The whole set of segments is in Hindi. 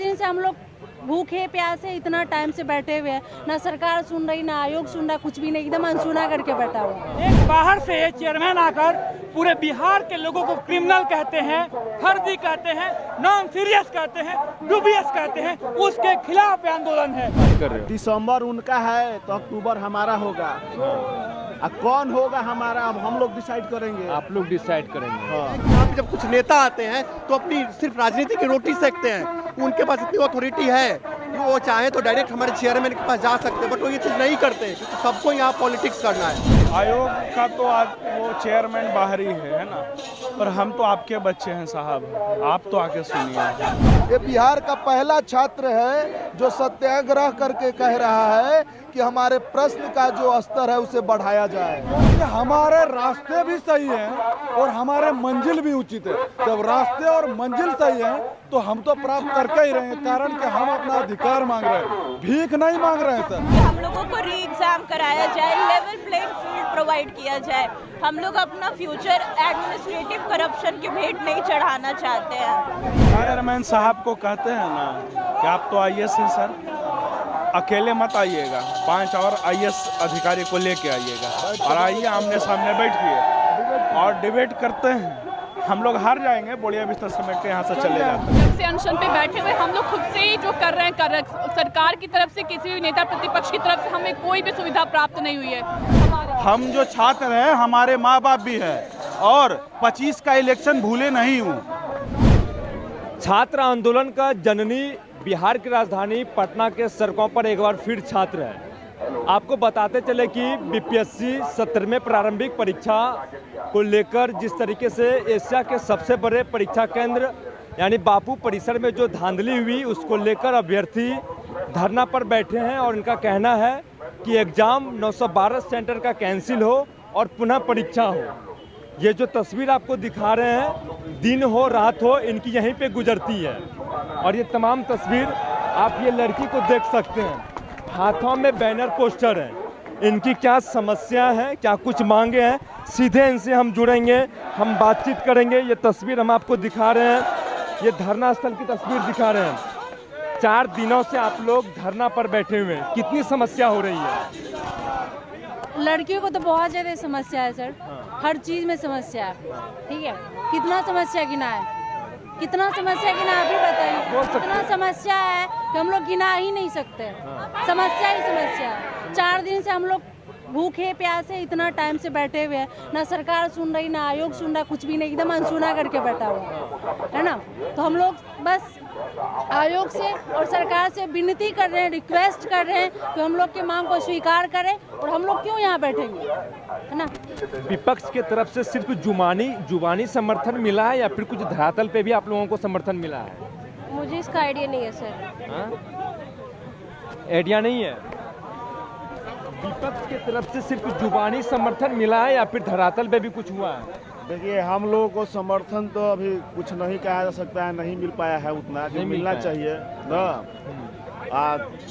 दिन से हम लोग भूखे प्यासे इतना टाइम से बैठे हुए हैं, ना सरकार सुन रही, ना आयोग सुन रहा, कुछ भी नहीं, एकदम अनसुना करके बैठा हुआ। एक बाहर से चेयरमैन आकर पूरे बिहार के लोगों को क्रिमिनल कहते हैं, फर्जी कहते हैं, नॉन सीरियस कहते हैं, डूबियस कहते हैं, उसके खिलाफ आंदोलन है। दिसंबर उनका है तो अक्टूबर हमारा होगा। अब कौन होगा हमारा, अब हम लोग डिसाइड करेंगे। आप लोग डिसाइड करेंगे। यहाँ पे जब कुछ नेता आते हैं तो अपनी सिर्फ राजनीति की रोटी सेकते हैं। उनके पास इतनी अथॉरिटी है कि वो चाहे तो डायरेक्ट हमारे चेयरमैन के पास जा सकते हैं, बट वो ये चीज़ नहीं करते क्योंकि सबको यहाँ पॉलिटिक्स करना है। आयोग का तो आज वो चेयरमैन बाहर ही है ना, पर हम तो आपके बच्चे हैं साहब, आप तो आके सुनिए। ये बिहार का पहला छात्र है जो सत्याग्रह करके कह रहा है कि हमारे प्रश्न का जो स्तर है उसे बढ़ाया जाए। हमारे रास्ते भी सही हैं और हमारे मंजिल भी उचित है। जब रास्ते और मंजिल सही है तो हम तो प्राप्त करके ही रहे हैं, कारण कि हम अपना अधिकार मांग रहे हैं, भीख नहीं मांग रहे हैं सर। हम लोगों को री एग्जाम कराया जाए, लेवल प्लेइंग फील्ड प्रोवाइड किया जाए। हम लोग अपना फ्यूचर एडमिनिस्ट्रेटिव करप्शन की भेंट नहीं चढ़ाना चाहते हैं। चेयरमैन साहब को कहते हैं ना कि आप तो आईएएस हैं सर, अकेले मत आइएगा, 5 और आईएएस अधिकारी को लेके आइएगा और आइए आमने सामने बैठिए और डिबेट करते हैं। हम लोग हार जाएंगे, बोलिया बिस्तर समेट के यहाँ से चले जाते हैं। जब से अनशन पे बैठे हुए हम लोग खुद से ही जो कर रहे हैं, सरकार की तरफ से, किसी भी नेता प्रतिपक्ष की तरफ से हमें कोई भी सुविधा प्राप्त नहीं हुई है। हम जो छात्र हैं, हमारे माँ बाप भी है और 25 का इलेक्शन भूले नहीं हूँ। छात्र आंदोलन का जननी बिहार की राजधानी पटना के सड़कों पर एक बार फिर छात्र है। आपको बताते चले कि बीपीएससी 17वें प्रारंभिक परीक्षा को लेकर जिस तरीके से एशिया के सबसे बड़े परीक्षा केंद्र यानी बापू परिसर में जो धांधली हुई, उसको लेकर अभ्यर्थी धरना पर बैठे हैं और इनका कहना है कि एग्जाम 912 सेंटर का कैंसिल हो और पुनः परीक्षा हो। ये जो तस्वीर आपको दिखा रहे हैं, दिन हो रात हो, इनकी यहीं पे गुजरती है। और ये तमाम तस्वीर आप ये लड़की को देख सकते हैं, हाथों में बैनर पोस्टर है। इनकी क्या समस्या है, क्या कुछ मांगे हैं, सीधे इनसे हम जुड़ेंगे, हम बातचीत करेंगे। ये तस्वीर हम आपको दिखा रहे हैं, ये धरना स्थल की तस्वीर दिखा रहे हैं। 4 दिनों से आप लोग धरना पर बैठे हुए हैं, कितनी समस्या हो रही है? लड़कियों को तो बहुत ज़्यादा समस्या है सर, हर चीज़ में समस्या है। ठीक है, कितना समस्या गिना है, कितना समस्या गिना आप ही बताइए। कितना समस्या है कि हम लोग गिना ही नहीं सकते। समस्या ही समस्या है। 4 दिन से हम लोग भूखे प्यासे इतना टाइम से बैठे हुए हैं, ना सरकार सुन रही, ना आयोग सुन रहा, कुछ भी नहीं, एकदम अनसुना करके बैठा हुआ है ना। तो हम लोग बस आयोग से और सरकार से विनती कर रहे हैं, रिक्वेस्ट कर रहे हैं कि हम लोग की मांग को स्वीकार करें और हम लोग क्यों यहाँ बैठेंगे, है ना। विपक्ष की तरफ से सिर्फ जुबानी समर्थन मिला है या फिर कुछ धरातल पे भी आप लोगों को समर्थन मिला है? मुझे इसका आइडिया नहीं है सर। आइडिया नहीं है। विपक्ष की तरफ से सिर्फ जुबानी समर्थन मिला है या फिर धरातल पे भी कुछ हुआ है? देखिए, हम लोगों को समर्थन तो अभी कुछ नहीं कहा जा सकता है, नहीं मिल पाया है उतना जो मिलना चाहिए ना।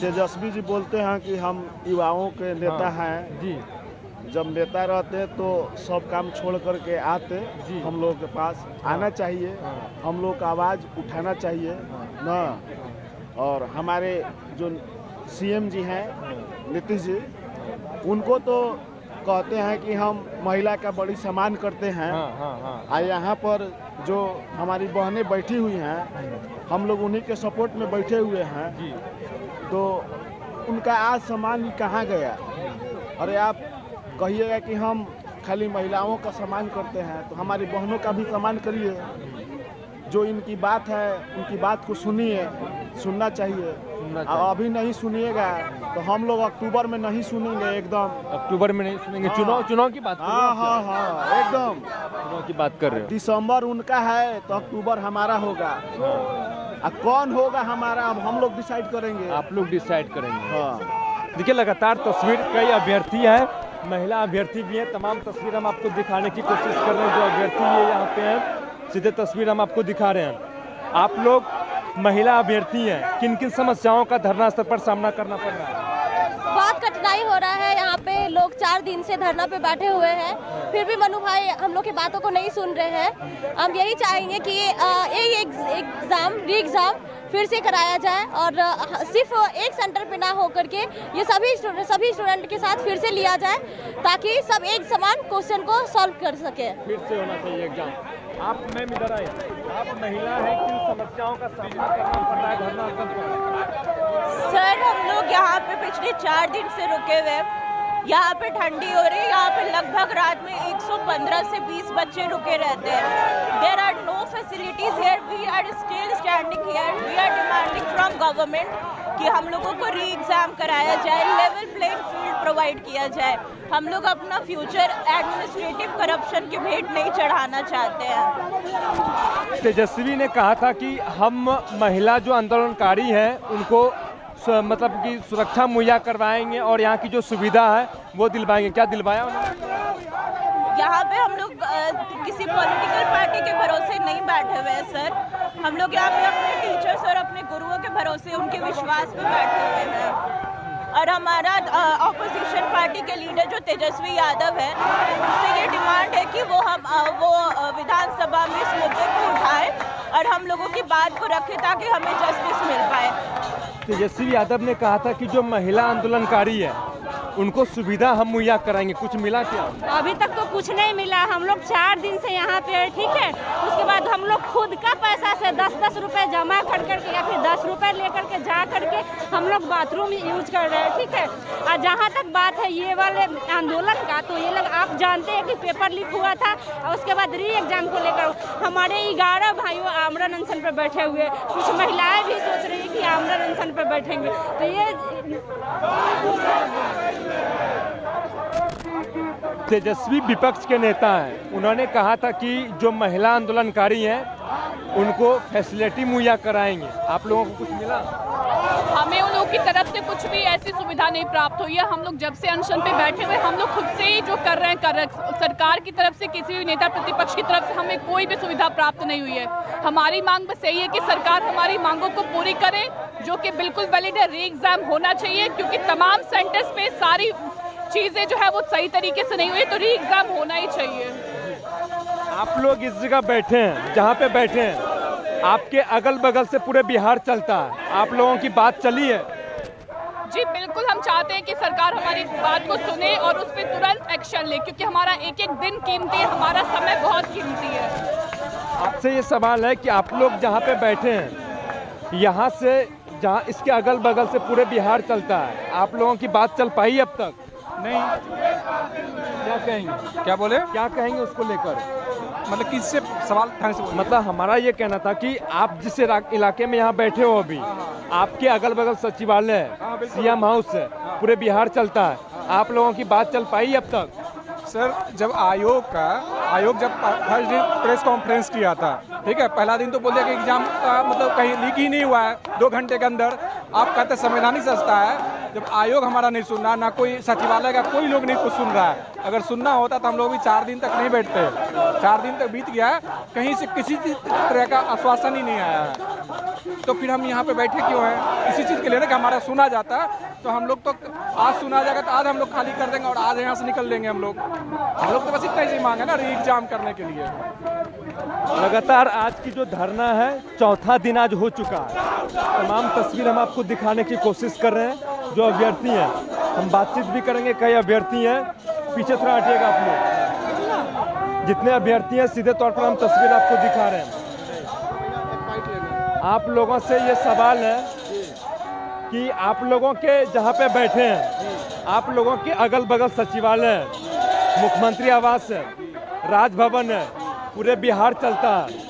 तेजस्वी जी बोलते हैं कि हम युवाओं के नेता हैं जी। जब नेता रहते तो सब काम छोड़ करके आते, हम लोगों के पास आना चाहिए, हम लोग का आवाज़ उठाना चाहिए ना। और हमारे जो सीएम जी हैं नीतीश जी, उनको तो कहते हैं कि हम महिला का बड़ी सम्मान करते हैं। और यहाँ पर जो हमारी बहनें बैठी हुई हैं, हम लोग उन्हीं के सपोर्ट में बैठे हुए हैं। तो उनका आज सम्मान कहाँ गया? अरे आप कहिएगा कि हम खाली महिलाओं का सम्मान करते हैं, तो हमारी बहनों का भी सम्मान करिए। जो इनकी बात है, उनकी बात को सुनिए, सुनना चाहिए। अभी नहीं सुनिएगा तो हम लोग अक्टूबर में नहीं सुनेंगे, एकदम अक्टूबर में नहीं सुनेंगे। चुनाव की बात कर रहे हो? हाँ, एकदम चुनाव की बात कर रहे हो। दिसंबर उनका है तो अक्टूबर हमारा होगा। अब कौन होगा हमारा, अब हम लोग डिसाइड करेंगे। आप लोग डिसाइड करेंगे। हाँ। देखिए, लगातार तस्वीर, कई अभ्यर्थी हैं, महिला अभ्यर्थी भी हैं। तमाम तस्वीर हम आपको दिखाने की कोशिश कर रहे हैं। जो अभ्यर्थी ये यहाँ पे हैं, सीधे तस्वीर हम आपको दिखा रहे हैं। आप लोग महिला अभ्यर्थी हैं, किन किन समस्याओं का धरना स्थल पर सामना करना पड़ रहा है? बहुत कठिनाई हो रहा है। यहाँ पे लोग 4 दिन से धरना पे बैठे हुए हैं, फिर भी मनु भाई हम लोग की बातों को नहीं सुन रहे हैं। हम यही चाहेंगे कि री एग्ज़ाम फिर से कराया जाए और सिर्फ एक सेंटर पे ना हो करके ये सभी स्टूडेंट के साथ फिर से लिया जाए ताकि सब एक समान क्वेश्चन को सॉल्व कर सके। फिर से होना चाहिए एग्जाम। आप मैम इधर आए, आप महिला हैं, किन समस्याओं का सामना करना पड़ रहा है धरना कर? सर हम लोग यहाँ पे पिछले 4 दिन से रुके हुए, यहाँ पे ठंडी हो रही है, यहाँ पे लगभग रात में 115 से 20 बच्चे रुके रहते हैं। There are no facilities here, we are still standing here, we are demanding from government कि हम लोगों को री एग्जाम कराया जाए, लेवल प्लेइंग फील्ड प्रोवाइड किया जाए। हम लोग अपना फ्यूचर एडमिनिस्ट्रेटिव करप्शन की भेंट नहीं चढ़ाना चाहते हैं। तेजस्वी ने कहा था कि हम महिला जो आंदोलनकारी हैं उनको मतलब कि सुरक्षा मुहैया करवाएंगे और यहाँ की जो सुविधा है वो दिलवाएंगे। क्या दिलवाया उन्होंने? यहाँ पे हम लोग किसी पॉलिटिकल पार्टी के भरोसे नहीं बैठे हुए हैं सर। हम लोग यहाँ पे अपने टीचर्स और अपने गुरुओं के भरोसे, उनके विश्वास पे बैठे हुए हैं। और हमारा ऑपोजिशन पार्टी के लीडर जो तेजस्वी यादव है, उससे ये डिमांड है कि वो विधानसभा में इस मुद्दे को उठाए और हम लोगों की बात को रखें ताकि हमें जस्टिस मिल पाए। तेजस्वी यादव ने कहा था कि जो महिला आंदोलनकारी है उनको सुविधा हम मुहैया कराएंगे। कुछ मिला क्या? अभी तक तो कुछ नहीं मिला। हम लोग 4 दिन से यहाँ पे है, ठीक है। उसके बाद हम लोग खुद का पैसा से 10-10 रुपए जमा कर करके या फिर 10 रुपए लेकर के जा करके हम लोग बाथरूम यूज कर रहे हैं, ठीक है। और जहाँ तक बात है ये वाले आंदोलन का, तो ये लोग आप जानते हैं कि पेपर लीक हुआ था और उसके बाद री एग्जाम को लेकर हमारे 11 भाइयों आमरण अनशन पर बैठे हुए, कुछ महिलाएं भी सोच रही है कि आमरण अनशन पर बैठेंगे। तो ये तेजस्वी विपक्ष के नेता हैं, उन्होंने कहा था कि जो महिला आंदोलनकारी हैं उनको फैसिलिटी मुहैया कराएंगे। आप लोगों को कुछ मिला? हमें उन लोगों की तरफ से कुछ भी ऐसी सुविधा नहीं प्राप्त हुई है। हम लोग जब से अनशन पे बैठे हुए, हम लोग खुद से ही जो कर रहे हैं सरकार की तरफ से, किसी भी नेता प्रतिपक्ष की तरफ से हमें कोई भी सुविधा प्राप्त नहीं हुई है। हमारी मांग बस यही है कि सरकार हमारी मांगों को पूरी करे, जो कि बिल्कुल वैलिड है। री एग्जाम होना चाहिए क्योंकि तमाम सेंटर्स पे सारी चीजें जो है वो सही तरीके से नहीं हुई, तो री एग्जाम होना ही चाहिए। आप लोग इस जगह बैठे हैं जहाँ पे बैठे हैं, आपके अगल बगल से पूरे बिहार चलता है, आप लोगों की बात चली है? जी बिल्कुल, हम चाहते हैं कि सरकार हमारी बात को सुने और उस पर तुरंत एक्शन ले, क्योंकि हमारा एक एक दिन कीमती है, हमारा समय बहुत कीमती है। आपसे ये सवाल है कि आप लोग जहाँ पे बैठे हैं, यहाँ से जहाँ इसके अगल बगल से पूरे बिहार चलता है, आप लोगों की बात चल पाई अब तक? नहीं। क्या कहेंगे? क्या बोले? क्या कहेंगे उसको लेकर? मतलब किससे सवाल ढंग से? मतलब हमारा ये कहना था कि आप जिस इलाके में यहाँ बैठे हो अभी, आपके अगल बगल सचिवालय है, सीएम हाउस है, पूरे बिहार चलता है, आप लोगों की बात चल पाई अब तक? सर जब आयोग जब फर्स्ट दिन प्रेस कॉन्फ्रेंस किया था, ठीक है, पहला दिन तो बोल दिया कि एग्जाम का मतलब कहीं लीक ही नहीं हुआ है 2 घंटे के अंदर। आप कहते संवैधानिक संस्था है, जब आयोग हमारा नहीं सुन रहा, ना कोई सचिवालय का कोई लोग नहीं कुछ सुन रहा है। अगर सुनना होता तो हम लोग भी 4 दिन तक नहीं बैठते। 4 दिन तक बीत गया है, कहीं से किसी तरह का आश्वासन ही नहीं आया है, तो फिर हम यहाँ पे बैठे क्यों हैं? इसी चीज़ के लिए ना कि हमारा सुना जाता, तो हम लोग तो आज सुना जाएगा तो आज हम लोग खाली कर देंगे और आज यहाँ से निकल देंगे हम लोग तो बस इतना ही मांग है ना री एग्जाम करने के लिए। लगातार आज की जो धरना है 4था दिन आज हो चुका है। तमाम तस्वीर हम आपको दिखाने की कोशिश कर रहे हैं। जो अभ्यर्थी हैं, हम बातचीत भी करेंगे, कई अभ्यर्थी हैं, पीछे थोड़ा हटिएगा आप लोग। जितने अभ्यर्थी हैं सीधे तौर पर हम तस्वीर आपको दिखा रहे हैं। आप लोगों से ये सवाल है कि आप लोगों के जहाँ पे बैठे हैं, आप लोगों के अगल बगल सचिवालय है, मुख्यमंत्री आवास है, राजभवन है, पूरे बिहार चलता है,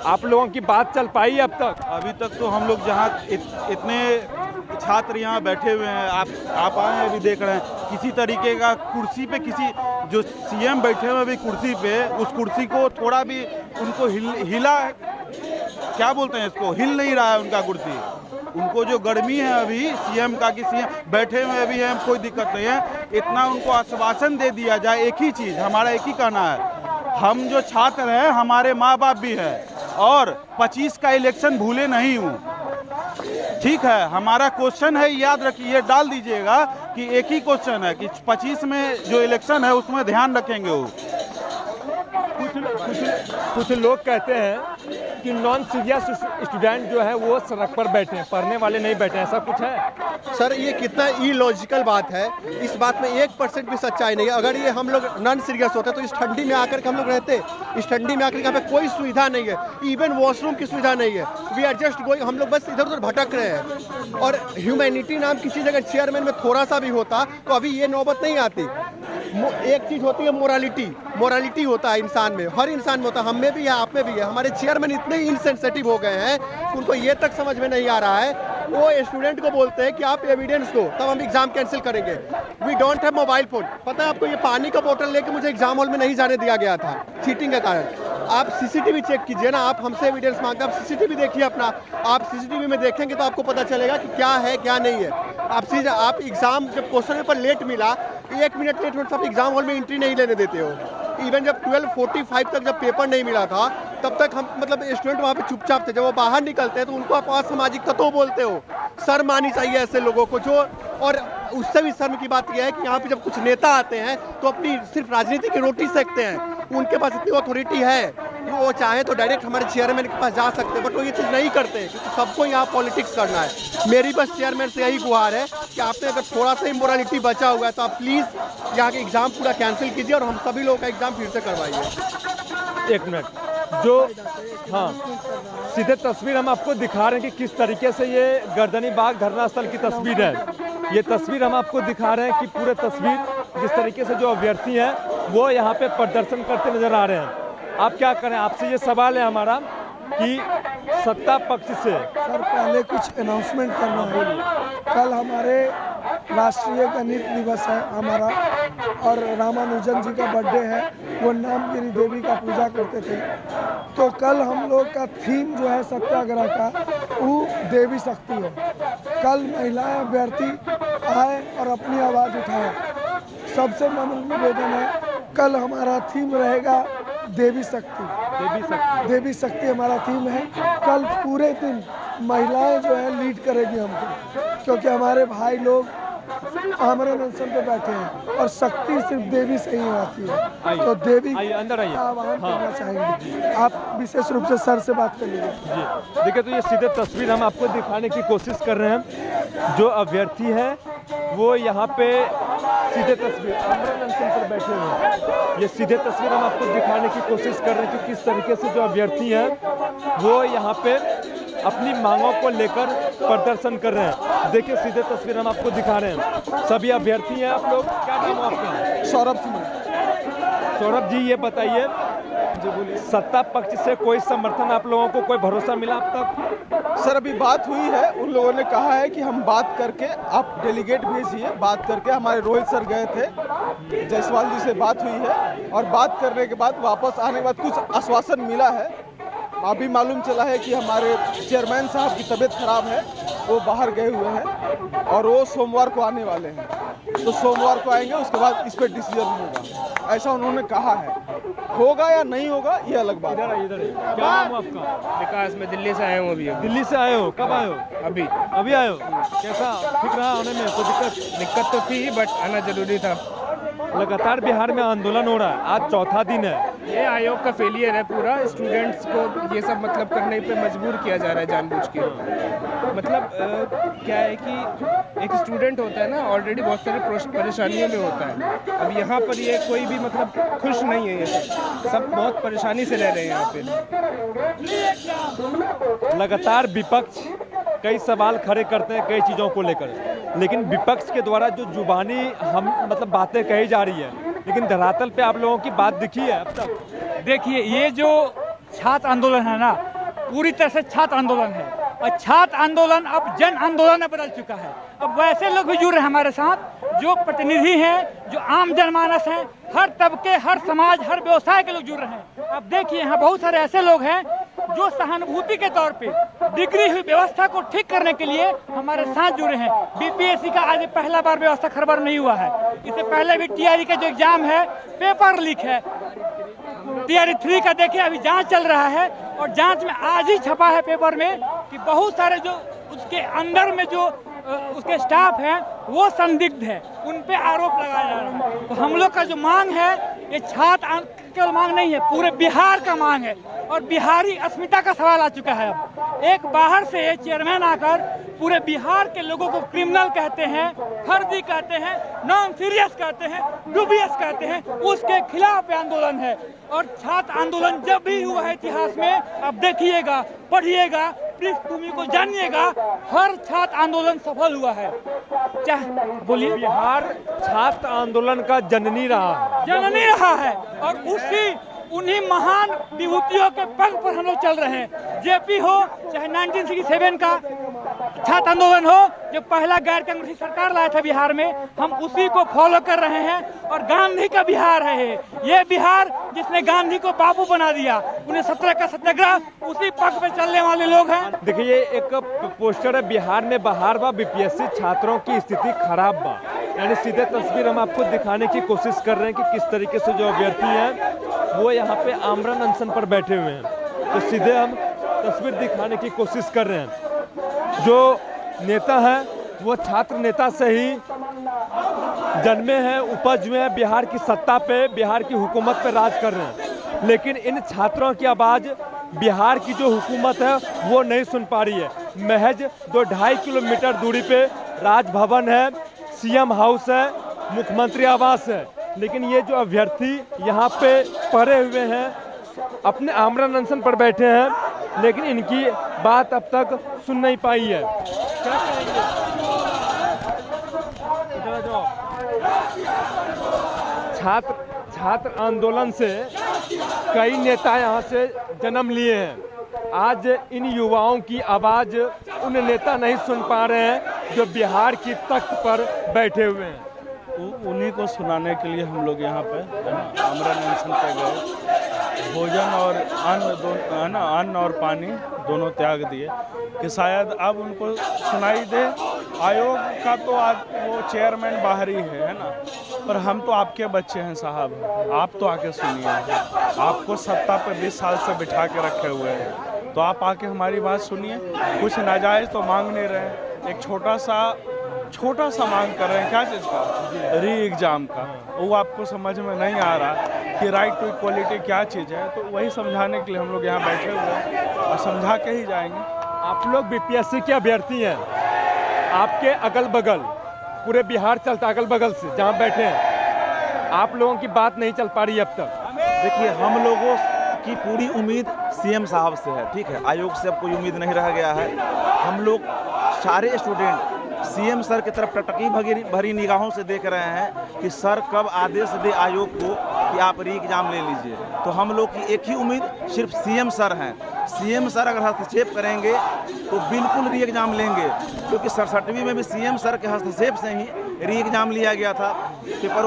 आप लोगों की बात चल पाई अब तक? अभी तक तो हम लोग जहाँ इतने छात्र यहाँ बैठे हुए हैं, आप आए हैं, अभी देख रहे हैं, किसी तरीके का कुर्सी पे किसी जो सीएम बैठे हुए अभी कुर्सी पे, उस कुर्सी को थोड़ा भी उनको हिला, क्या बोलते हैं इसको, हिल नहीं रहा है उनका कुर्सी। उनको जो गर्मी है अभी सीएम का कि सीएम बैठे हुए अभी हैं, कोई दिक्कत नहीं है, इतना उनको आश्वासन दे दिया जाए। एक ही चीज़ हमारा एक ही कहना है, हम जो छात्र हैं हमारे माँ बाप भी हैं और 25 का इलेक्शन भूले नहीं हूँ, ठीक है। हमारा क्वेश्चन है, याद रखिए, डाल दीजिएगा कि एक ही क्वेश्चन है कि 25 में जो इलेक्शन है उसमें ध्यान रखेंगे वो। कुछ लोग कहते हैं कि नॉन सीरियस स्टूडेंट जो है वो सड़क पर बैठे हैं, पढ़ने वाले नहीं बैठे हैं, ऐसा कुछ है? सर ये कितना इलॉजिकल बात है, इस बात में 1% भी सच्चाई नहीं है। अगर ये हम लोग नॉन सीरियस होते तो इस ठंडी में आकर के हम लोग रहते, इस ठंडी में आकर के यहाँ पे कोई सुविधा नहीं है, इवन वॉशरूम की सुविधा नहीं है। वी आर जस्ट गोइंग, हम लोग बस इधर उधर भटक रहे हैं। और ह्यूमैनिटी नाम की चीज़ अगर चेयरमैन में थोड़ा सा भी होता तो अभी ये नौबत नहीं आती। एक चीज़ होती है मोरालिटी होता है इंसान में, हर इंसान में होता है, हम में भी है, आप में भी है। हमारे चेयरमैन इतने इनसेंसिटिव हो गए हैं कि उनको ये तक समझ में नहीं आ रहा है। वो स्टूडेंट को बोलते हैं कि आप एविडेंस दो तब हम एग्जाम कैंसिल करेंगे। We don't have mobile phone. पता है आपको, ये पानी का बोतल लेके मुझे एग्जाम हॉल में नहीं जाने दिया गया था चीटिंग के कारण। आप सीसीटीवी चेक कीजिए ना, आप हमसे एविडेंस मांगते हैं, आप सीसीटीवी देखिए अपना, आप सीसीटीवी में देखेंगे तो आपको पता चलेगा कि क्या है क्या नहीं है। आप एग्जाम जब क्वेश्चन पेपर लेट मिला, 1 मिनट लेट होने से आप एग्जाम हॉल में एंट्री नहीं लेने देते हो। इवन जब 12:45 तक जब पेपर नहीं मिला था तब तक हम मतलब स्टूडेंट वहाँ पे चुपचाप थे। जब वो बाहर निकलते हैं तो उनको आप असामाजिक तत्व बोलते हो। शर्म आनी चाहिए ऐसे लोगों को जो, और उससे भी शर्म की बात यह है कि यहाँ पे जब कुछ नेता आते हैं तो अपनी सिर्फ राजनीति की रोटी सेकते हैं। उनके पास इतनी अथॉरिटी है कि वो चाहे तो डायरेक्ट हमारे चेयरमैन के पास जा सकते हैं, बट वो ये चीज़ नहीं करते क्योंकि सबको यहाँ पॉलिटिक्स करना है। मेरी बस चेयरमैन से यही गुहार है कि आपने अगर थोड़ा सा इमोरलिटी बचा हुआ है तो आप प्लीज़ यहाँ के एग्ज़ाम पूरा कैंसिल कीजिए और हम सभी लोगों का एग्ज़ाम फिर से करवाइए। 1 मिनट, जो हाँ सीधे तस्वीर हम आपको दिखा रहे हैं कि किस तरीके से ये गर्दनी बाग धरना स्थल की तस्वीर है। ये तस्वीर हम आपको दिखा रहे हैं कि पूरे तस्वीर जिस तरीके से जो अभ्यर्थी हैं वो यहाँ पे प्रदर्शन करते नजर आ रहे हैं। आप क्या करें, आपसे ये सवाल है हमारा कि सत्ता पक्ष से सर पहले कुछ अनाउंसमेंट करना है। कल हमारे राष्ट्रीय गणित दिवस है हमारा, और रामानुजन जी का बर्थडे है। वो नामगिरी देवी का पूजा करते थे, तो कल हम लोग का थीम जो है सत्याग्रह का वो देवी शक्ति है। कल महिलाएं अभ्यर्थी आए और अपनी आवाज़ उठाएं। सबसे निवेदन है, कल हमारा थीम रहेगा देवी शक्ति। देवी शक्ति हमारा थीम है। कल पूरे दिन महिलाएं जो है लीड करेगी हमको, क्योंकि हमारे भाई लोग आमरण अनशन पे बैठे हैं और शक्ति सिर्फ देवी से ही आती है। तो देवी अंदर आइए, आह्वान करना चाहेंगे। आप विशेष रूप से सर से बात कर लीजिए। जी देखिए, तो ये सीधे तस्वीर हम आपको दिखाने की कोशिश कर रहे हैं। जो अभ्यर्थी है वो यहाँ पे सीधे तस्वीर आमरण अनशन पर बैठे हुए हैं। ये सीधे तस्वीर हम आपको दिखाने की कोशिश कर रहे हैं कि किस तरीके से जो अभ्यर्थी हैं वो यहाँ पे अपनी मांगों को लेकर प्रदर्शन कर रहे हैं। देखिए सीधे तस्वीर हम आपको दिखा रहे हैं। सभी अभ्यर्थी हैं। आप लोग, क्या नाम है आपका? सौरभ सिंह। सौरभ जी, ये बताइए, सत्ता पक्ष से कोई समर्थन आप लोगों को, कोई भरोसा मिला अब तक? सर अभी बात हुई है, उन लोगों ने कहा है कि हम बात करके, आप डेलीगेट भेजिए, बात करके। हमारे रोहित सर गए थे, जायसवाल जी से बात हुई है और बात करने के बाद वापस आने के बाद कुछ आश्वासन मिला है। अभी मालूम चला है कि हमारे चेयरमैन साहब की तबीयत खराब है, वो बाहर गए हुए हैं और वो सोमवार को आने वाले हैं। तो सोमवार को आएंगे, उसके बाद इस पर डिसीजन होगा, ऐसा उन्होंने कहा है। होगा या नहीं होगा ये अलग बात है। इधर क्या नाम आपका? विकास, में दिल्ली से आया हूँ अभी। दिल्ली से आए हो? कब आए हो? अभी आए हो? कैसा ठीक रहा आने में? कोई दिक्कत तो थी, बट आना जरूरी था। लगातार बिहार में आंदोलन हो रहा है, आज चौथा दिन है। ये आयोग का फेलियर है पूरा। स्टूडेंट्स को ये सब मतलब करने पे मजबूर किया जा रहा है जानबूझ के। मतलब क्या है कि एक स्टूडेंट होता है ना, ऑलरेडी बहुत सारे परेशानियों में होता है। अब यहाँ पर ये कोई भी मतलब खुश नहीं है, ये सब बहुत परेशानी से रह रहे हैं यहाँ पे। लगातार विपक्ष कई सवाल खड़े करते हैं कई चीज़ों को लेकर, लेकिन विपक्ष के द्वारा जो जुबानी हम मतलब बातें कही जा रही है, लेकिन धरातल पे आप लोगों की बात दिखी है अब तक? देखिए, ये जो छात्र आंदोलन है ना, पूरी तरह से छात्र आंदोलन है, और छात्र आंदोलन अब जन आंदोलन में बदल चुका है। अब वैसे लोग भी जुड़ रहे हैं हमारे साथ, जो प्रतिनिधि हैं, जो आम जनमानस हैं, हर तबके, हर समाज, हर व्यवसाय के लोग जुड़ रहे हैं। अब देखिए, यहाँ बहुत सारे ऐसे लोग हैं जो सहानुभूति के तौर पे बिगड़ी हुई व्यवस्था को ठीक करने के लिए हमारे साथ जुड़े हैं। बीपीएससी का आज पहला बार व्यवस्था खरबर नहीं हुआ है। इससे पहले भी टीआरई का जो एग्जाम है, पेपर लीक है। टीआरई 3 का देखिए, अभी जांच चल रहा है, और जांच में आज ही छपा है पेपर में कि बहुत सारे जो उसके अंदर में जो उसके स्टाफ हैं वो संदिग्ध है, उन पे आरोप लगाया जा रहा है। तो हम लोग का जो मांग है ये छात्र केवल मांग नहीं है, पूरे बिहार का मांग है और बिहारी अस्मिता का सवाल आ चुका है। अब एक बाहर से चेयरमैन आकर पूरे बिहार के लोगों को क्रिमिनल कहते हैं, फर्जी कहते हैं, नॉन सीरियस कहते हैं, डूबियस कहते हैं, उसके खिलाफ आंदोलन है। और छात्र आंदोलन जब भी हुआ है इतिहास में, आप देखिएगा, पढ़िएगा, पृष्ठभूमि को जानिएगा, हर छात्र आंदोलन सफल हुआ है। चाहे बोलिए, बिहार छात्र आंदोलन का जननी रहा है और उन्हीं महान विभूतियों के पंख पर हम लोग चल रहे हैं। जेपी हो चाहे 1967 का छात्र आंदोलन हो, जो पहला गैर कांग्रेसी सरकार लाया था बिहार में, हम उसी को फॉलो कर रहे हैं। और गांधी का बिहार है ये बिहार जिसने गांधी को बापू बना दिया। 1917 का सत्याग्रह उसी पक्ष पे चलने वाले लोग हैं। देखिए एक पोस्टर है, बिहार में बहार बा, बीपीएससी छात्रों की स्थिति खराब बा। यानी सीधे तस्वीर हम आपको दिखाने की कोशिश कर रहे हैं कि किस तरीके से जो अभ्यर्थी हैं वो यहाँ पे आमरण अनशन पर बैठे हुए हैं। तो सीधे हम तस्वीर दिखाने की कोशिश कर रहे हैं। जो नेता हैं वो छात्र नेता से ही जन्मे हैं, उपज हुए हैं, बिहार की सत्ता पे, बिहार की हुकूमत पे राज कर रहे हैं। लेकिन इन छात्रों की आवाज़ बिहार की जो हुकूमत है वो नहीं सुन पा रही है। महज 2-2.5 किलोमीटर दूरी पे राजभवन है, सीएम हाउस है, मुख्यमंत्री आवास है, लेकिन ये जो अभ्यर्थी यहाँ पे पड़े हुए हैं, अपने आमरण अनशन पर बैठे हैं, लेकिन इनकी बात अब तक सुन नहीं पाई है। क्या कहेंगे? छात्र आंदोलन से कई नेता यहाँ से जन्म लिए हैं। आज इन युवाओं की आवाज़ उन नेता नहीं सुन पा रहे हैं जो बिहार की तख्त पर बैठे हुए हैं। उन्हीं को सुनाने के लिए हम लोग यहाँ पे आमरण अनशन पे गए। भोजन और अन्न और पानी दोनों त्याग दिए कि शायद अब उनको सुनाई दे। आयोग का तो आज वो चेयरमैन बाहर ही है ना, पर हम तो आपके बच्चे हैं साहब, आप तो आके सुनिए। आपको सत्ता पे 20 साल से बिठा के रखे हुए हैं, तो आप आके हमारी बात सुनिए। कुछ नाजायज़ तो मांग नहीं रहे, एक छोटा सा मांग कर रहे हैं। क्या चीज़ का? री एग्ज़ाम का। वो आपको समझ में नहीं आ रहा कि राइट टू इक्वलिटी क्या चीज़ है, तो वही समझाने के लिए हम लोग यहाँ बैठे हुए हैं और समझा के ही जाएंगे। आप लोग बीपीएससी के अभ्यर्थी हैं, आपके अगल बगल पूरे बिहार चलता, अगल बगल से जहाँ बैठे हैं, आप लोगों की बात नहीं चल पा रही अब तक। देखिए, हम लोगों की पूरी उम्मीद सीएम साहब से है, ठीक है, आयोग से अब कोई उम्मीद नहीं रह गया है। हम लोग सारे स्टूडेंट सीएम सर की तरफ टटकी भरी निगाहों से देख रहे हैं कि सर कब आदेश दे आयोग को कि आप री एग्जाम ले लीजिए। तो हम लोग की एक ही उम्मीद सिर्फ सीएम सर हैं। सीएम सर अगर हस्तक्षेप करेंगे तो बिल्कुल री एग्जाम लेंगे, क्योंकि 67वीं में भी सीएम सर के हस्तक्षेप से ही री एग्जाम लिया गया था, पेपर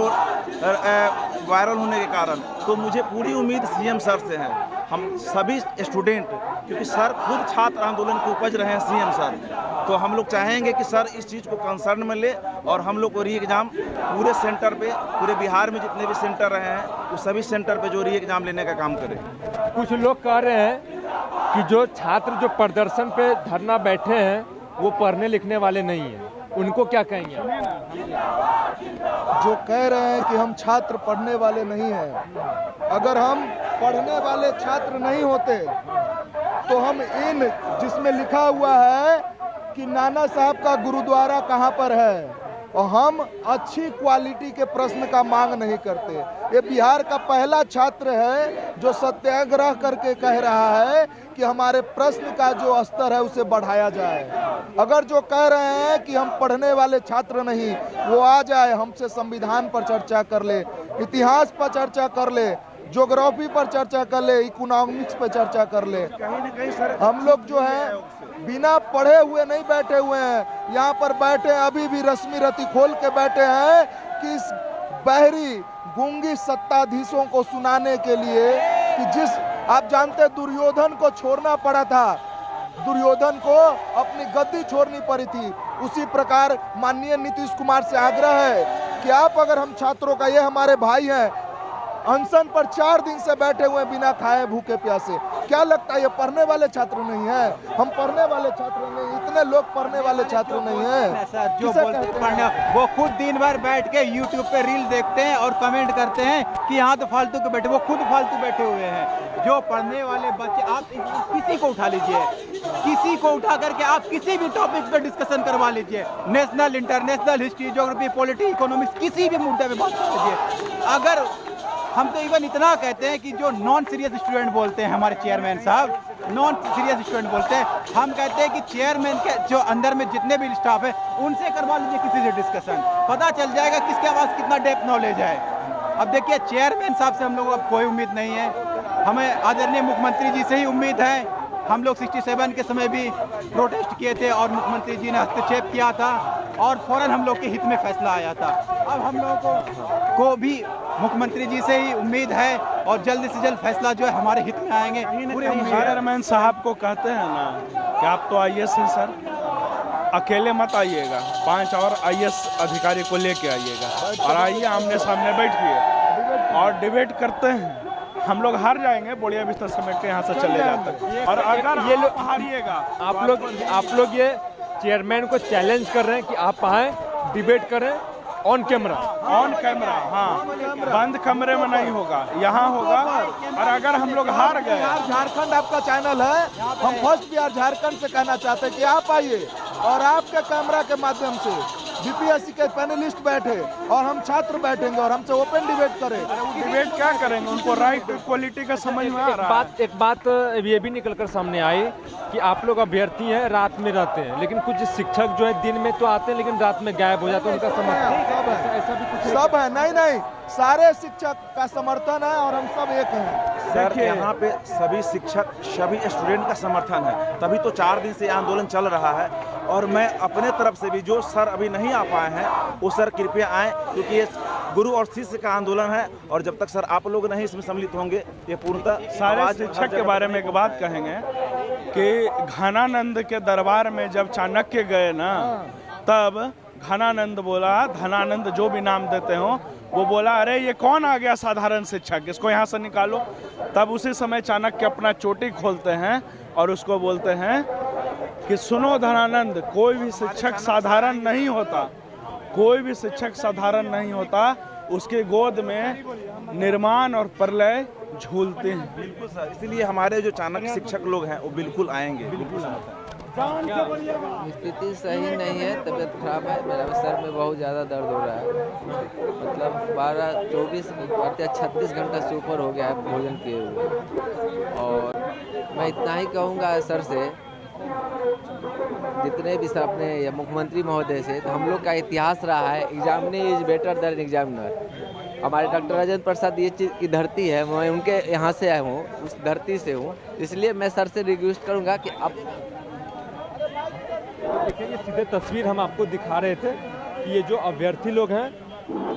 वायरल होने के कारण। तो मुझे पूरी उम्मीद सीएम सर से है। हम सभी स्टूडेंट, क्योंकि सर खुद छात्र आंदोलन को उपज रहे हैं सीएम सर, तो हम लोग चाहेंगे कि सर इस चीज़ को कंसर्न में ले और हम लोग को री एग्ज़ाम पूरे सेंटर पे, पूरे बिहार में जितने भी सेंटर रहे हैं वो सभी सेंटर पे जो री एग्ज़ाम लेने का काम करें। कुछ लोग कह रहे हैं कि जो छात्र जो प्रदर्शन पे धरना बैठे हैं वो पढ़ने लिखने वाले नहीं हैं, उनको क्या कहेंगे? जो कह रहे हैं कि हम छात्र पढ़ने वाले नहीं हैं, अगर हम पढ़ने वाले छात्र नहीं होते तो हम इन जिसमें लिखा हुआ है कि नाना साहब का गुरुद्वारा कहाँ पर है, और हम अच्छी क्वालिटी के प्रश्न का मांग नहीं करते। ये बिहार का पहला छात्र है जो सत्याग्रह करके कह रहा है कि हमारे प्रश्न का जो स्तर है उसे बढ़ाया जाए। अगर जो कह रहे हैं कि हम पढ़ने वाले छात्र नहीं, वो आ जाए, हमसे संविधान पर चर्चा कर ले, इतिहास पर चर्चा कर ले, ज्योग्राफी पर चर्चा कर ले, इकोनॉमिक्स पर चर्चा कर ले। कहीं न कहीं सर हम लोग जो है बिना पढ़े हुए नहीं बैठे हुए हैं, यहाँ पर बैठे अभी भी रश्मि रति खोल के बैठे हैं कि इस बहरी गूंगी सत्ताधीशों को सुनाने के लिए कि जिस आप जानते दुर्योधन को छोड़ना पड़ा था, दुर्योधन को अपनी गद्दी छोड़नी पड़ी थी, उसी प्रकार माननीय नीतीश कुमार से आग्रह है कि आप अगर हम छात्रों का, ये हमारे भाई हैं, अनशन पर 4 दिन से बैठे हुए बिना खाए भूखे प्यासे। क्या लगता है ये पढ़ने वाले छात्र नहीं है? हम पढ़ने वाले छात्र नहीं, इतने लोग पढ़ने वाले छात्र नहीं है। सर जो बोलते पढ़ने, वो खुद दिन भर बैठ के यूट्यूब पे रील देखते हैं और कमेंट करते हैं कि यहाँ तो फालतू के बैठे, वो खुद फालतू बैठे हुए हैं। जो पढ़ने वाले बच्चे, आप किसी को उठा लीजिए, किसी को उठा करके आप किसी भी टॉपिक पे डिस्कशन करवा लीजिए, national, international, history, geography, polity, economics, किसी भी मुद्दे पे बात कर लीजिए। अगर हम तो इवन इतना कहते हैं कि जो नॉन सीरियस स्टूडेंट बोलते हैं, हमारे चेयरमैन साहब नॉन सीरियस स्टूडेंट बोलते हैं, हम कहते हैं कि चेयरमैन के जो अंदर में जितने भी स्टाफ है उनसे करवा लीजिए किसी से डिस्कशन, पता चल जाएगा किसके पास कितना डेप्थ नॉलेज है। अब देखिए चेयरमैन साहब से हम लोगों को कोई उम्मीद नहीं है, हमें आदरणीय मुख्यमंत्री जी से ही उम्मीद है। हम लोग 67 के समय भी प्रोटेस्ट किए थे और मुख्यमंत्री जी ने हस्तक्षेप किया था और फौरन हम लोग के हित में फैसला आया था। अब हम लोगों को भी मुख्यमंत्री जी से ही उम्मीद है और जल्द से जल्द फैसला जो है हमारे हित में आएंगे। चेयरमैन साहब को कहते हैं ना कि आप तो IAS हैं सर, अकेले मत आइएगा, 5 और IAS अधिकारी को लेके आइएगा और आइए आमने सामने बैठिए और डिबेट करते हैं। हम लोग हार जाएंगे, बोलिया बिस्तर समेट के यहाँ से चले जाते हैं। और अगर ये लोग हारिएगा, आप लोग ये चेयरमैन को चैलेंज कर रहे हैं कि आप आए डिबेट करें ऑन कैमरा। हाँ, बंद कमरे में नहीं होगा, यहाँ होगा। और अगर हम लोग हार गए, झारखंड आपका चैनल है, हम फर्स्ट बिहार झारखंड से कहना चाहते हैं कि आप आइए और आपके कैमरा के माध्यम से बीपीएससी के पैनलिस्ट बैठे और हम छात्र बैठेंगे और हमसे ओपन डिबेट करें। डिबेट क्या करेंगे, उनको राइट इक्वलिटी का समझ में आ रहा है। एक बात ये भी निकलकर सामने आई कि आप लोग अभ्यर्थी हैं, रात में रहते हैं, लेकिन कुछ शिक्षक जो है दिन में तो आते हैं लेकिन रात में गायब हो जाते हैं, उनका समर्थन ऐसा भी कुछ सब है? नहीं, सारे शिक्षक का समर्थन है और हम सब एक हैं। सर यहाँ पे सभी शिक्षक, सभी स्टूडेंट का समर्थन है, तभी तो 4 दिन से आंदोलन चल रहा है। और मैं अपने तरफ से भी, जो सर अभी नहीं आ पाए हैं वो सर कृपया आएँ, क्योंकि ये गुरु और शिष्य का आंदोलन है और जब तक सर आप लोग नहीं इसमें सम्मिलित होंगे ये पूर्णतः। सारे शिक्षक के बारे में एक बात कहेंगे कि घनानंद के दरबार में जब चाणक्य गए ना, तब घनानंद बोला, धनानंद जो भी नाम देते हो, वो बोला अरे ये कौन आ गया साधारण शिक्षक, इसको यहाँ से निकालो। तब उसी समय चाणक्य अपना चोटी खोलते हैं और उसको बोलते हैं कि सुनो धनानंद, कोई भी शिक्षक साधारण नहीं होता, कोई भी शिक्षक साधारण नहीं होता, उसके गोद में निर्माण और प्रलय झूलते हैं। बिल्कुल सर, इसीलिए हमारे जो चाणक्य शिक्षक लोग हैं वो बिल्कुल आएंगे। स्थिति सही नहीं है, तबीयत खराब है, मेरा सर में बहुत ज़्यादा दर्द हो रहा है, मतलब 36 घंटा से ऊपर हो गया है भोजन किए हुए। और मैं इतना ही कहूँगा सर से, जितने भी सर अपने मुख्यमंत्री महोदय से, तो हम लोग का इतिहास रहा है examiner is better than examiner. हमारे डॉक्टर राजेंद्र प्रसाद ये चीज़ की धरती है, मैं उनके यहाँ से आया हूँ, उस धरती से हूँ, इसलिए मैं सर से रिक्वेस्ट करूँगा कि अब देखिए ये सीधे तस्वीर हम आपको दिखा रहे थे कि ये जो अभ्यर्थी लोग हैं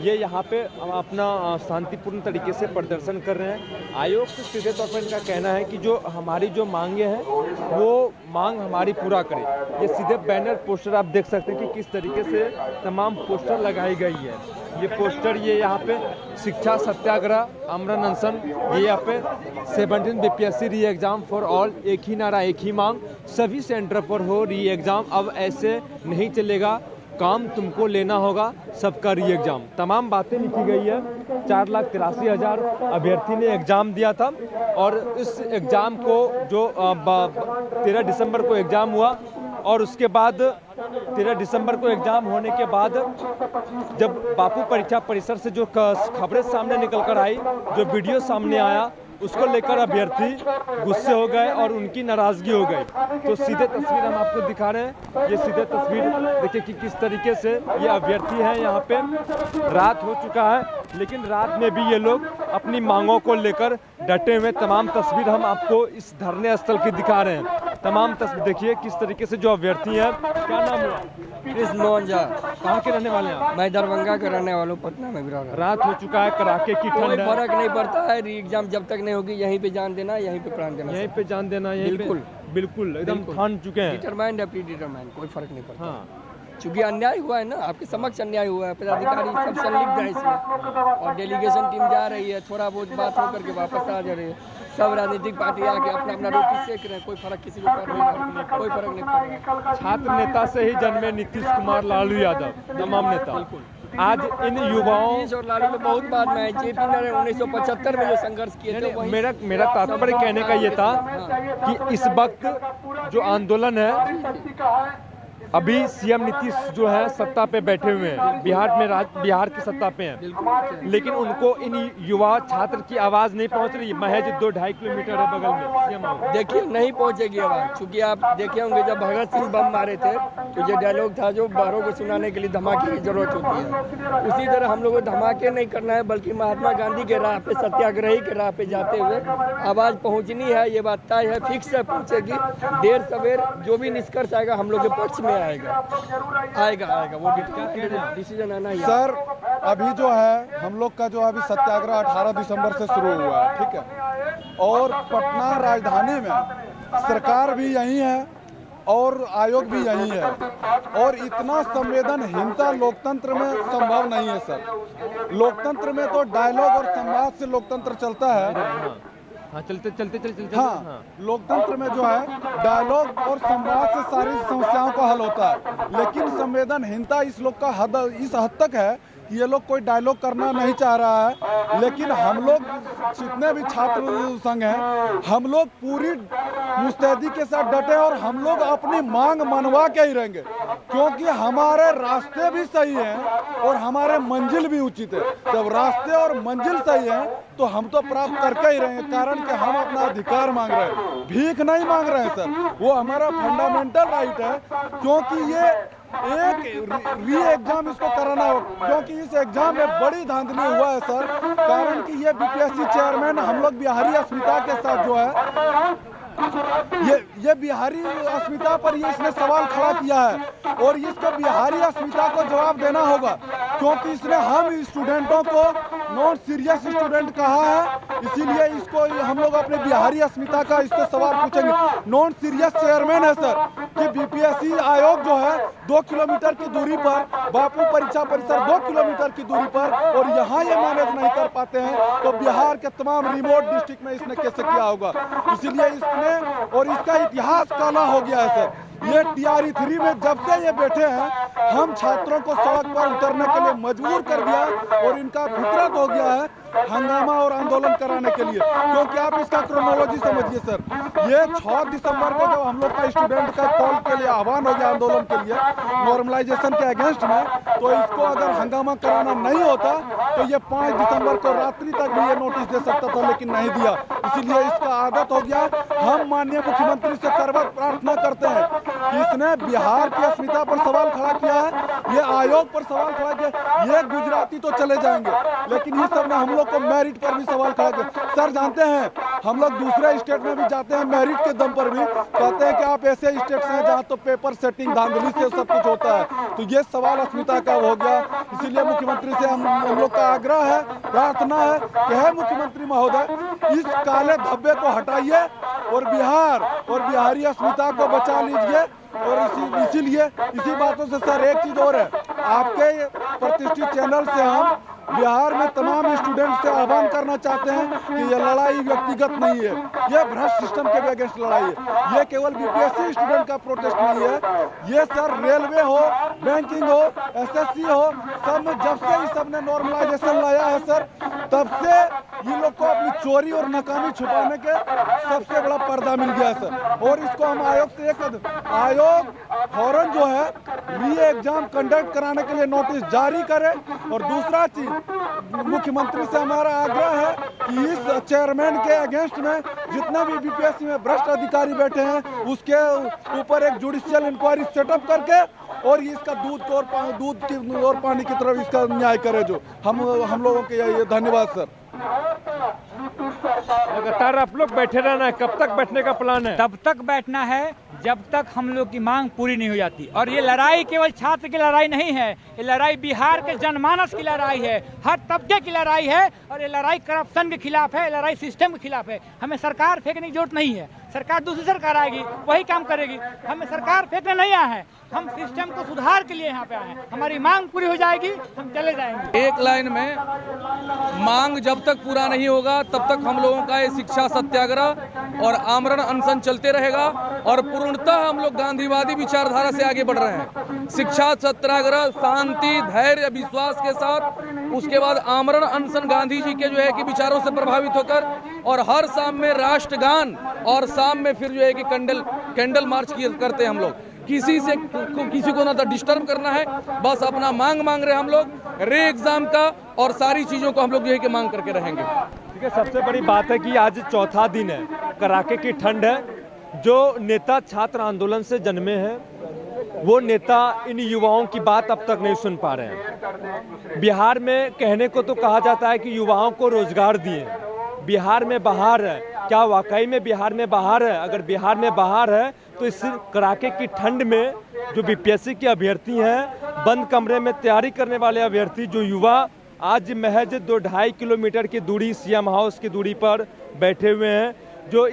ये यहाँ पे अपना शांतिपूर्ण तरीके से प्रदर्शन कर रहे हैं। आयोग से सीधे तौर पर इनका कहना है कि जो हमारी जो मांगे हैं वो मांग हमारी पूरा करे। ये सीधे बैनर पोस्टर आप देख सकते हैं कि किस तरीके से तमाम पोस्टर लगाई गई है। ये पोस्टर ये यहाँ पे शिक्षा सत्याग्रह, आमरण अनशन, ये यहाँ पे 17 बीपीएससी री एग्ज़ाम फॉर ऑल, एक ही नारा एक ही मांग, सभी सेंटर पर हो री एग्ज़ाम, अब ऐसे नहीं चलेगा, काम तुमको लेना होगा, सबका री एग्ज़ाम। तमाम बातें लिखी गई है। 4,83,000 अभ्यर्थी ने एग्ज़ाम दिया था और इस एग्ज़ाम को जो 13 दिसंबर को एग्ज़ाम हुआ और उसके बाद 13 दिसंबर को एग्ज़ाम होने के बाद जब बापू परीक्षा परिसर से जो खबरें सामने निकल कर आई, जो वीडियो सामने आया, उसको लेकर अभ्यर्थी गुस्से हो गए और उनकी नाराज़गी हो गई। तो सीधे तस्वीर हम आपको दिखा रहे हैं, ये सीधे तस्वीर देखिए कि किस तरीके से ये अभ्यर्थी हैं। यहाँ पे रात हो चुका है लेकिन रात में भी ये लोग अपनी मांगों को लेकर डटे हुए। तमाम तस्वीर हम आपको इस धरने स्थल की दिखा रहे हैं। तमाम तस्वीर देखिए किस तरीके से जो अभ्यर्थी हैं। क्या नाम हुआ? कृष्ण मोहन झा। कहाँ के रहने वाले हैं? मैं दरभंगा के रहने वाला हूँ, पटना में भी रह रहा हूँ। रात हो चुका है, कड़ाके की ठंड है, फर्क नहीं पड़ता है। री एग्जाम जब तक नहीं होगी यहीं पे जान देना, यहीं पे प्राण देना, यहीं पे जान देना, बिल्कुल बिल्कुल एकदम ठान चुके हैं। डिटरमाइंड है, प्री डिटरमाइंड, कोई फर्क नहीं पड़ता। हाँ, चूँकि अन्याय हुआ है ना, आपके समक्ष अन्याय हुआ है, पदाधिकारी सब संलिप्त है इसमें, और डेलीगेशन टीम जा रही है, थोड़ा बहुत बात होकर के वापस आ जा रही है। सब राजनीतिक पार्टी आके अपना अपना रोटी सेक रहे हैं, कोई फर्क किसी को पड़ रहा है, कोई फर्क नहीं पड़ रहा। छात्र नेता से ही जन्मे नीतीश कुमार, लालू यादव, तमाम नेता आज इन युवाओं और लालू तो बहुत बाद में है। जेपी नड्डा 1975 में जो संघर्ष किए थे, मेरा तात्पर्य कहने का ये था कि इस वक्त जो आंदोलन है, अभी सीएम नीतीश जो है सत्ता पे बैठे हुए हैं, बिहार की सत्ता पे हैं, लेकिन उनको इन युवा छात्र की आवाज नहीं पहुंच रही। महज 2-2.5 किलोमीटर है बगल में। देखिए नहीं पहुंचेगी आवाज, क्योंकि आप देखे होंगे जब भगत सिंह बम मारे थे तो ये डायलॉग था जो बाहरों को सुनाने के लिए धमाके की जरूरत होती है। उसी तरह हम लोग को धमाके नहीं करना है, बल्कि महात्मा गांधी के राह पे, सत्याग्रही के राह पे जाते हुए आवाज पहुंचनी है। ये बात तय है, फिक्स है, पहुंचेगी। देर सवेर जो भी निष्कर्ष आएगा हम लोग के पक्ष में आएगा वो डिसीजन आना ही। सर अभी जो है हम लोग का जो अभी सत्याग्रह 18 दिसंबर से शुरू हुआ है, ठीक है, और पटना राजधानी में सरकार भी यही है और आयोग भी यही है, और इतना संवेदनहीनता लोकतंत्र में संभव नहीं है सर। लोकतंत्र में तो डायलॉग और संवाद से लोकतंत्र चलता है। चलते हाँ, लोकतंत्र में जो है डायलॉग और संवाद से सारी समस्याओं का हल होता है, लेकिन संवेदनहीनता इस लोग का इस हद तक है कि ये लोग कोई डायलॉग करना नहीं चाह रहा है। लेकिन हम लोग जितने भी छात्र संघ हैं, हम लोग पूरी मुस्तैदी के साथ डटे और हम लोग अपनी मांग मनवा के ही रहेंगे, क्योंकि हमारे रास्ते भी सही हैं और हमारे मंजिल भी उचित है। जब रास्ते और मंजिल सही है तो हम तो प्राप्त करके ही रहेंगे, कारण कि हम अपना अधिकार मांग रहे हैं, भीख नहीं मांग रहे हैं सर। वो हमारा फंडामेंटल राइट है, क्योंकि ये एक री एग्जाम इसको कराना हो, क्योंकि इस एग्जाम में बड़ी धांधली हुआ है सर। कारण कि ये बीपीएससी चेयरमैन हम लोग बिहारी अस्मिता के साथ जो है ये बिहारी अस्मिता पर ये इसने सवाल खड़ा किया है, और इसको बिहारी अस्मिता को जवाब देना होगा, क्योंकि इसने हम स्टूडेंटों को नॉन सीरियस स्टूडेंट कहा है। इसीलिए इसको हम लोग अपने बिहारी अस्मिता का इससे सवाल पूछेंगे। नॉन सीरियस चेयरमैन है सर कि बीपीएससी आयोग जो है 2 किलोमीटर की दूरी पर, बापू परीक्षा परिसर 2 किलोमीटर की दूरी पर, और यहाँ ये मैनेज नहीं कर पाते हैं, तो बिहार के तमाम रिमोट डिस्ट्रिक्ट में इसने कैसे किया होगा। इसीलिए इसने, और इसका इतिहास काला हो गया है सर। ये TRE-3 में जब से ये बैठे हैं, हम छात्रों को सड़क पर उतरने के लिए मजबूर कर दिया, और इनका फितरत हो गया है हंगामा और आंदोलन कराने के लिए। क्योंकि आप इसका क्रोनोलॉजी समझिए सर, ये 6 दिसंबर को जब हम लोग का स्टूडेंट का कॉल के लिए आह्वान हो गया आंदोलन के लिए नॉर्मलाइजेशन के अगेंस्ट में, तो इसको अगर हंगामा कराना नहीं होता तो ये 5 दिसंबर को रात्रि तक भी ये नोटिस दे सकता था, लेकिन नहीं दिया। इसीलिए इसका आदत हो गया। हम माननीय मुख्यमंत्री से करवत प्रार्थना करते हैं कि इसने बिहार की अस्मिता पर सवाल खड़ा किया है, ये आयोग पर सवाल खड़ा किया। ये गुजराती तो चले जाएंगे, लेकिन ये सब ने हम लोग को मेरिट पर भी सवाल खड़ा किया। सर जानते हैं, हम लोग दूसरे स्टेट में भी जाते हैं, मेरिट के दम पर भी कहते हैं कि आप ऐसे स्टेट हैं जहाँ तो पेपर सेटिंग धांधली से सब कुछ होता है। तो ये सवाल अस्मिता का हो गया। इसीलिए मुख्यमंत्री से हम लोग का आग्रह है, प्रार्थना है कि हे मुख्यमंत्री महोदय, इस काले धब्बे को हटाइए और बिहार और बिहारी अस्मिता को बचा लीजिए। और इसीलिए इसी बातों से सर एक चीज और है, आपके प्रतिष्ठित चैनल से हम बिहार में तमाम स्टूडेंट से आह्वान करना चाहते हैं कि ये लड़ाई व्यक्तिगत नहीं है, ये भ्रष्ट सिस्टम के भी अगेंस्ट लड़ाई है। ये केवल बीपीएससी स्टूडेंट का प्रोटेस्ट नहीं है, ये सर रेलवे हो, बैंकिंग हो, एसएससी हो, सब में जब से इस सब ने नॉर्मलाइजेशन लाया है सर, तब से ये लोग को अपनी चोरी और नाकामी छुपाने के सबसे बड़ा पर्दा मिल गया है सर। और इसको हम आयोग से आयोग फौरन जो है री एग्जाम कंडक्ट कराने के लिए नोटिस जारी करे। और दूसरा चीज, मुख्यमंत्री से हमारा आग्रह है कि इस चेयरमैन के अगेंस्ट में जितने भी बीपीएससी में भ्रष्ट अधिकारी बैठे हैं, उसके ऊपर एक जुडिशियल इंक्वायरी सेटअप करके और इसका दूध की और पानी की तरफ इसका न्याय करे। जो हम लोगों के ये धन्यवाद सर। लगातार आप लोग बैठे रहना है, कब तक बैठने का प्लान है? तब तक बैठना है जब तक हम लोग की मांग पूरी नहीं हो जाती। और ये लड़ाई केवल छात्र की लड़ाई नहीं है, ये लड़ाई बिहार के जनमानस की लड़ाई है, हर तबके की लड़ाई है। और ये लड़ाई करप्शन के खिलाफ है, लड़ाई सिस्टम के खिलाफ है। हमें सरकार फेंकने की जरूरत नहीं है, सरकार दूसरी सरकार आएगी वही काम करेगी, हमें सरकार फेंकने नहीं आया है। हम सिस्टम को सुधार के लिए यहाँ पे आए हैं। हमारी मांग पूरी हो जाएगी, हम चले जाएंगे। एक लाइन में, मांग जब तक पूरा नहीं होगा तब तक हम लोगों का ये शिक्षा सत्याग्रह और आमरण अनशन चलते रहेगा और पूर्णतः हम लोग गांधीवादी विचारधारा से आगे बढ़ रहे हैं। शिक्षा सत्याग्रह शांति, धैर्य, विश्वास के साथ, उसके बाद आमरण अनशन गांधी जी के जो है कि विचारों से प्रभावित होकर, और हर शाम में राष्ट्रगान और शाम में फिर जो है कि कैंडल मार्च करते हैं हम लोग। किसी को ना तो डिस्टर्ब करना है, बस अपना मांग रहे हम लोग रे एग्जाम का, और सारी चीजों को हम लोग जो है कि मांग करके रहेंगे। ठीक है, सबसे बड़ी बात है कि आज चौथा दिन है, कड़ाके की ठंड है। जो नेता छात्र आंदोलन से जन्मे हैं वो नेता इन युवाओं की बात अब तक नहीं सुन पा रहे हैं। बिहार में कहने को तो कहा जाता है कि युवाओं को रोजगार दिए, बिहार में बहार है। क्या वाकई में बिहार में बहार है? अगर बिहार में बहार है तो इस कड़ाके की ठंड में जो बीपीएससी के अभ्यर्थी हैं, बंद कमरे में तैयारी करने वाले अभ्यर्थी, जो युवा आज महज 2-2.5 किलोमीटर की दूरी सीएम हाउस की दूरी पर बैठे हुए हैं, जो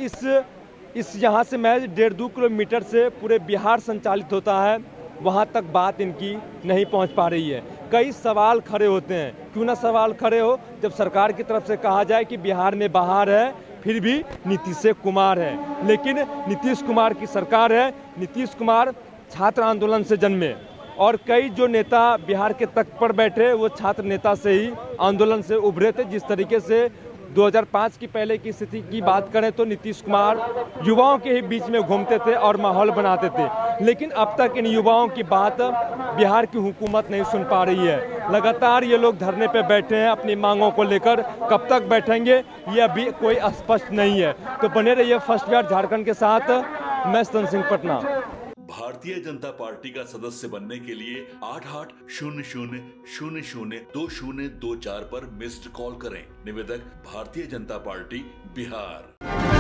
इस यहाँ से महज 1.5-2 किलोमीटर से पूरे बिहार संचालित होता है, वहाँ तक बात इनकी नहीं पहुँच पा रही है। कई सवाल खड़े होते हैं। क्यों ना सवाल खड़े हो, जब सरकार की तरफ से कहा जाए कि बिहार में बहार है, फिर भी नीतीश कुमार है। लेकिन नीतीश कुमार की सरकार है, नीतीश कुमार छात्र आंदोलन से जन्मे, और कई जो नेता बिहार के तख्त पर बैठे वो छात्र नेता से ही आंदोलन से उभरे थे। जिस तरीके से 2005 की पहले की स्थिति की बात करें तो नीतीश कुमार युवाओं के ही बीच में घूमते थे और माहौल बनाते थे, लेकिन अब तक इन युवाओं की बात बिहार की हुकूमत नहीं सुन पा रही है। लगातार ये लोग धरने पे बैठे हैं अपनी मांगों को लेकर। कब तक बैठेंगे ये अभी कोई स्पष्ट नहीं है। तो बने रहिए फर्स्ट बिहार झारखंड के साथ, मैं स्तन सिंह पटना। भारतीय जनता पार्टी का सदस्य बनने के लिए 8800002024 पर मिस्ड कॉल करें। निवेदक भारतीय जनता पार्टी बिहार।